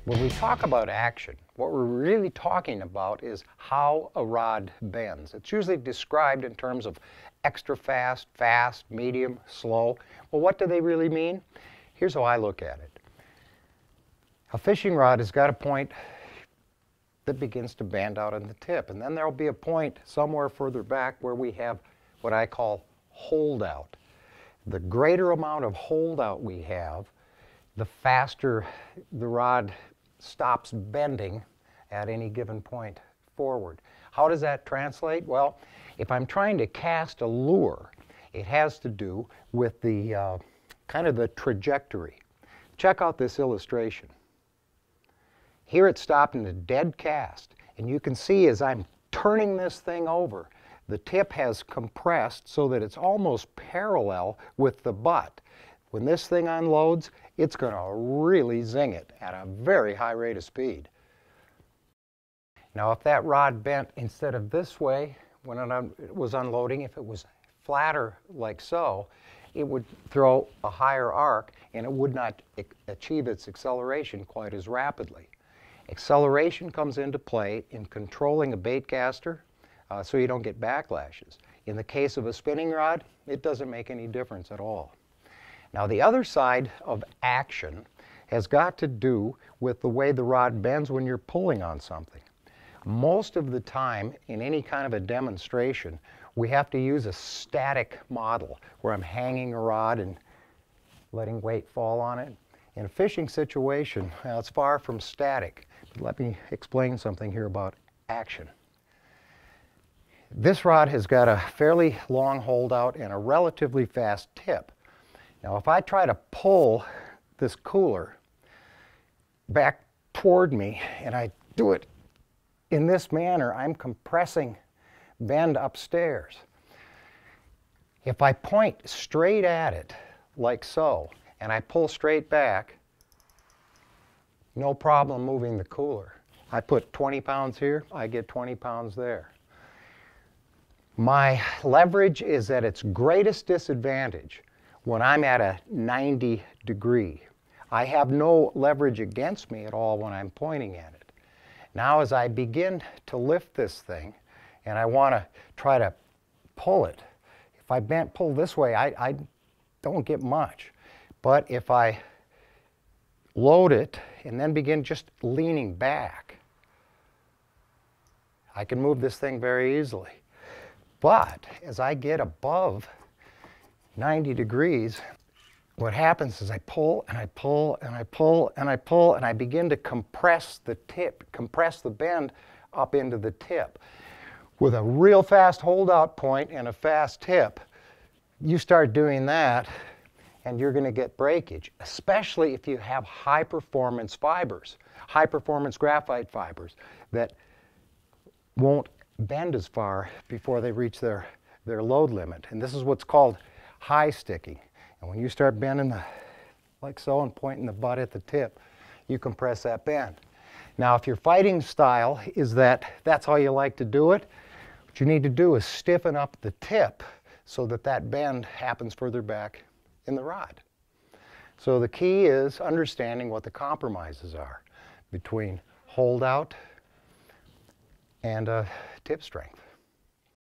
When we talk about action, what we're really talking about is how a rod bends. It's usually described in terms of extra fast, fast, medium, slow. Well, what do they really mean? Here's how I look at it. A fishing rod has got a point that begins to bend out on the tip, and then there'll be a point somewhere further back where we have what I call holdout. The greater amount of holdout we have, the faster the rod stops bending at any given point forward. How does that translate? Well, if I'm trying to cast a lure, it has to do with the kind of the trajectory. Check out this illustration. Here it's stopped in a dead cast, and you can see as I'm turning this thing over, the tip has compressed so that it's almost parallel with the butt. When this thing unloads, it's going to really zing it at a very high rate of speed. Now, if that rod bent instead of this way when it was unloading, if it was flatter like so, it would throw a higher arc and it would not achieve its acceleration quite as rapidly. Acceleration comes into play in controlling a bait caster so you don't get backlashes. In the case of a spinning rod, it doesn't make any difference at all. Now, the other side of action has got to do with the way the rod bends when you're pulling on something. Most of the time in any kind of a demonstration, we have to use a static model where I'm hanging a rod and letting weight fall on it. In a fishing situation, well, it's far from static. But let me explain something here about action. This rod has got a fairly long holdout and a relatively fast tip. Now, if I try to pull this cooler back toward me and I do it in this manner, I'm compressing bend upstairs. If I point straight at it like so and I pull straight back, no problem moving the cooler. I put 20 pounds here, I get 20 pounds there. My leverage is at its greatest disadvantage when I'm at a 90 degree. I have no leverage against me at all when I'm pointing at it. Now, as I begin to lift this thing and I want to try to pull it, if I pull this way, I don't get much. But if I load it and then begin just leaning back, I can move this thing very easily. But as I get above 90 degrees, what happens is I pull and I pull and I pull and I pull and I begin to compress the tip, compress the bend up into the tip. With a real fast holdout point and a fast tip, you start doing that and you're going to get breakage, especially if you have high performance fibers, high performance graphite fibers that won't bend as far before they reach their load limit. And this is what's called high sticking. And when you start bending like so and pointing the butt at the tip, you compress that bend. Now, if your fighting style is that's how you like to do it, what you need to do is stiffen up the tip so that bend happens further back in the rod. So the key is understanding what the compromises are between holdout and tip strength.